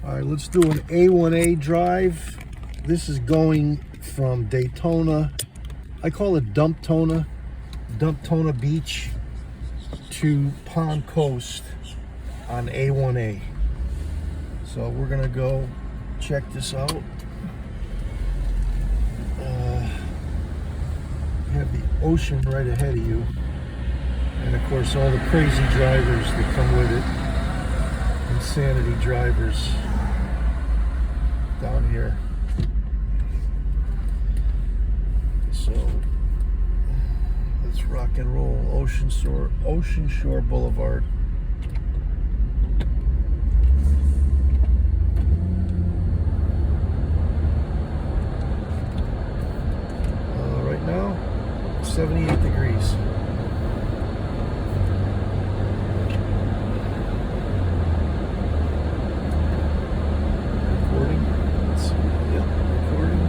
All right, let's do an A1A drive. This is going from Daytona, I call it Dumptona Beach to Palm Coast on A1A. So we're gonna go check this out. You have the ocean right ahead of you, and of course all the crazy drivers that come with it, insanity drivers down here. So let's rock and roll. Ocean Shore Boulevard. Right now, 78 degrees. Recording. Let's see. Yep, recording.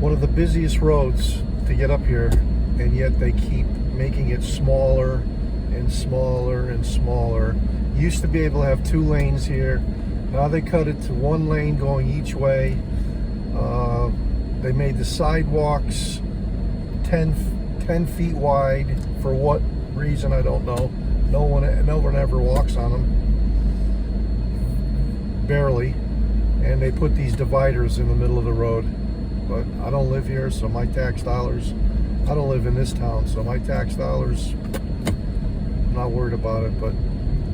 One of the busiest roads to get up here, and yet they keep making it smaller and smaller and smaller. Used to be able to have 2 lanes here. Now they cut it to 1 lane going each way. They made the sidewalks 10 feet wide. For what reason, I don't know. No one ever walks on them. Barely. And they put these dividers in the middle of the road. But I don't live here, so my tax dollars, I don't live in this town, so my tax dollars, I'm not worried about it, but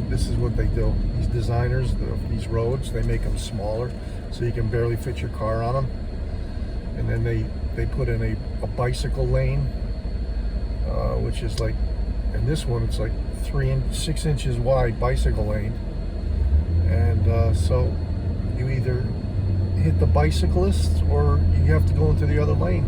this is what they do. These designers, these roads, they make them smaller so you can barely fit your car on them. And then they put in a bicycle lane, which is like, in this one, it's like 6 inches wide bicycle lane. And so you either hit the bicyclists or you have to go into the other lane.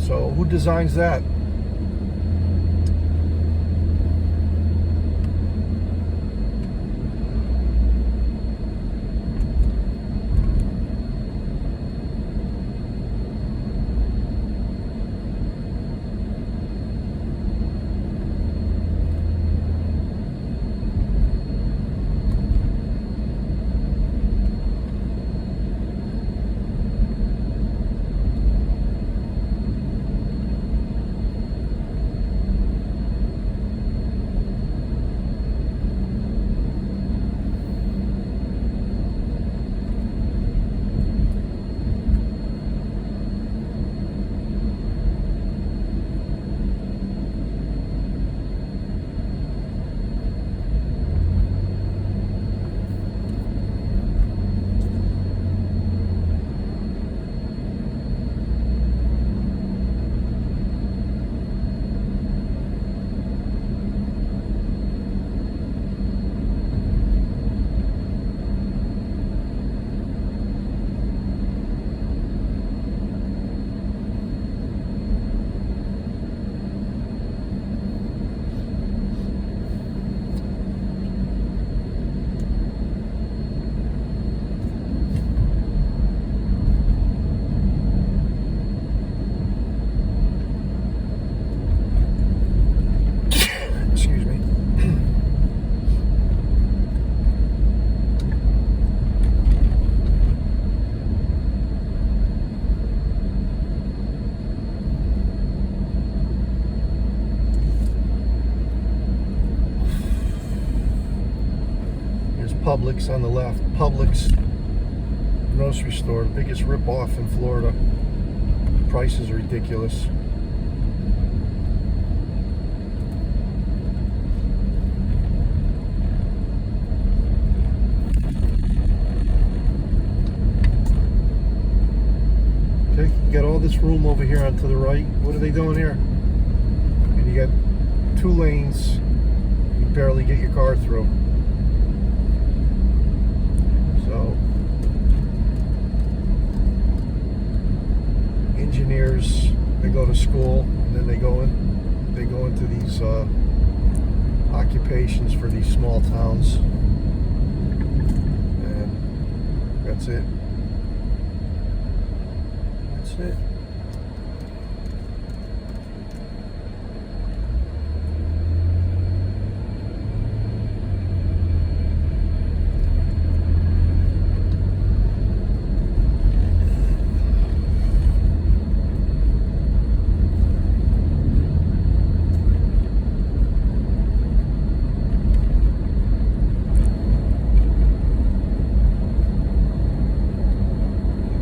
So who designs that? Publix on the left. Publix grocery store, the biggest rip-off in Florida. Prices are ridiculous. Okay, you got all this room over here on to the right. What are they doing here? And you got 2 lanes. You can barely get your car through. So engineers, they go to school and then they go into these occupations for these small towns, and that's it. That's it.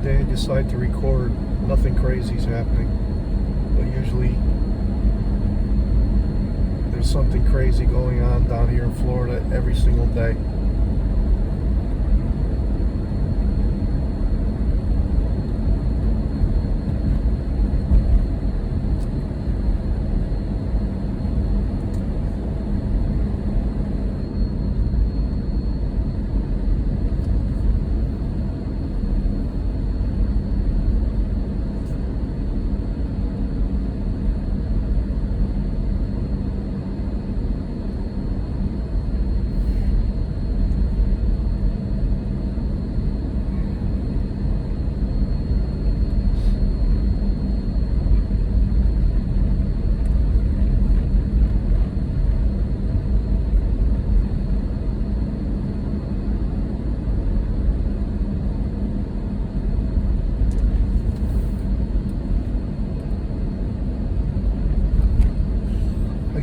They decide to record, nothing crazy is happening, but usually there's something crazy going on down here in Florida every single day.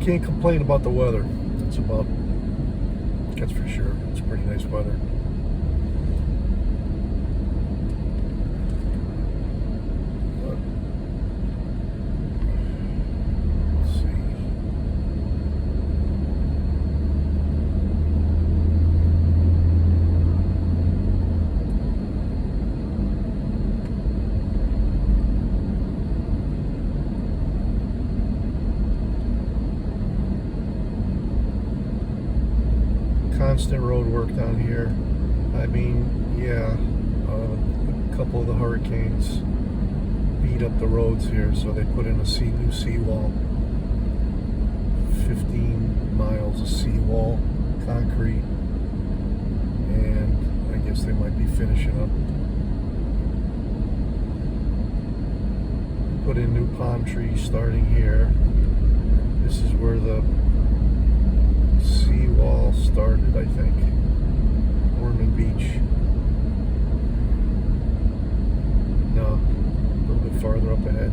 Can't complain about the weather. That's for sure. It's pretty nice weather. But, let's see. Constant road work down here. I mean, yeah, a couple of the hurricanes beat up the roads here, so they put in a new seawall. 15 miles of seawall, concrete, and I guess they might be finishing up. Put in new palm trees starting here. This is where the seawall started, I think. Ormond Beach. No, a little bit farther up ahead.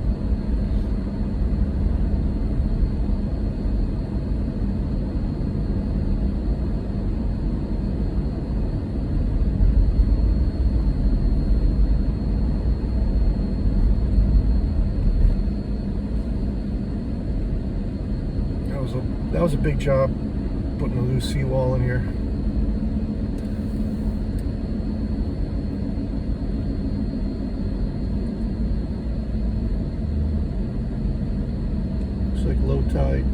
That was a big job, putting a new seawall in here. Looks like low tide.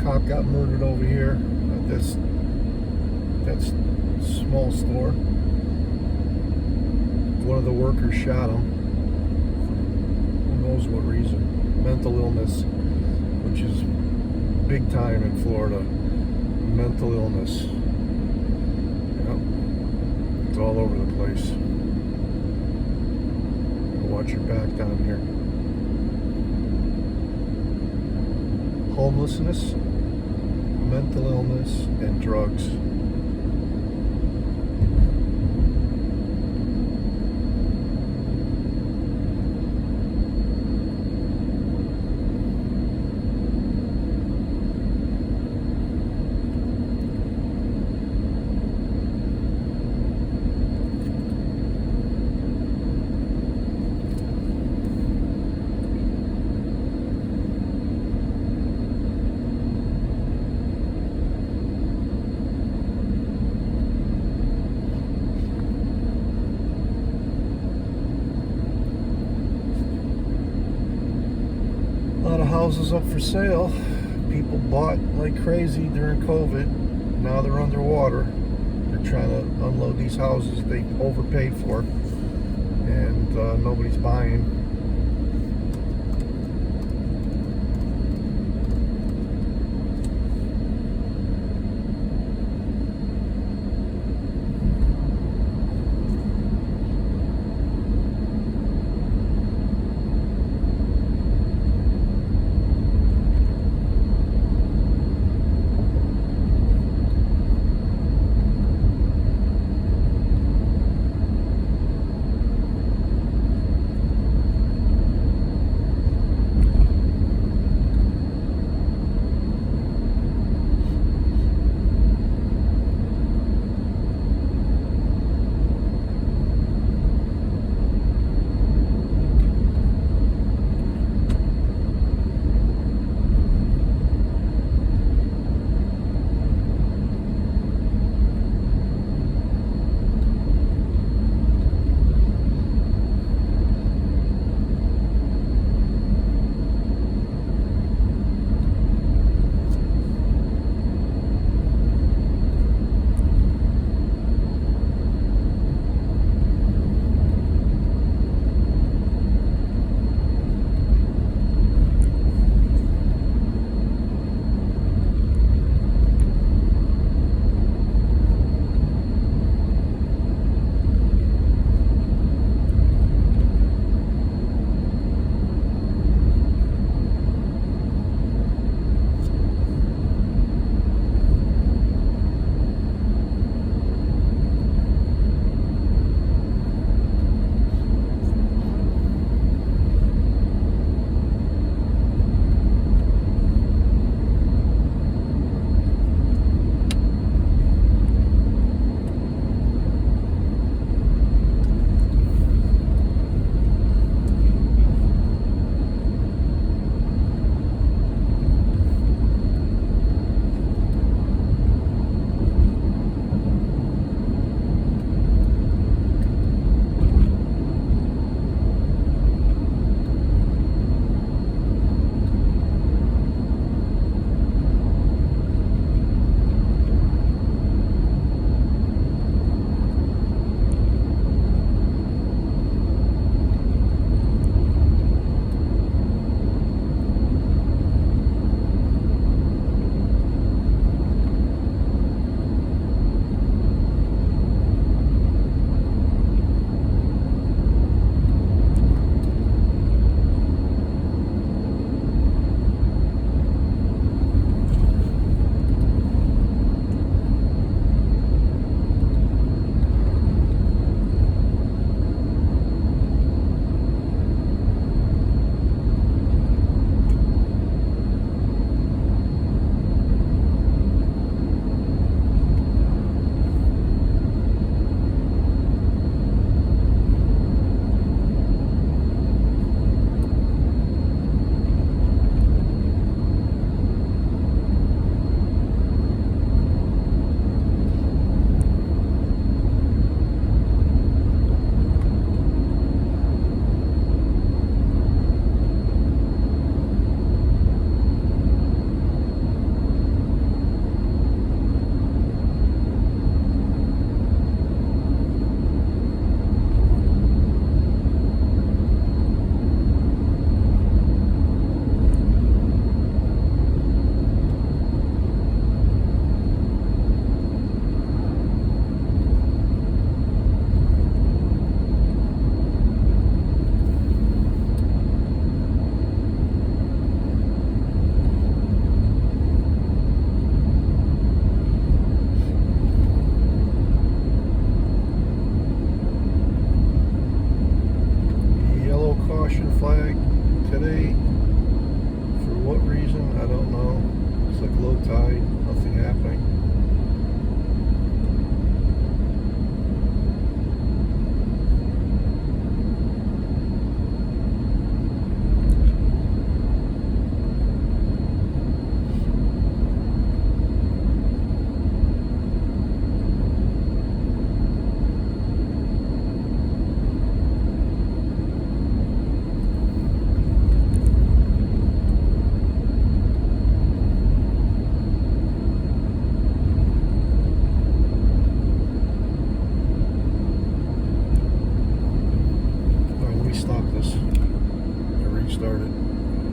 Cop got murdered over here. That's small store. One of the workers shot him. Who knows what reason? Mental illness, which is big time in Florida. Mental illness. Yep. It's all over the place. Watch your back down here. Homelessness, mental illness, and drugs. houses up for sale. People bought like crazy during COVID. Now they're underwater. They're trying to unload these houses they overpaid for, and nobody's buying.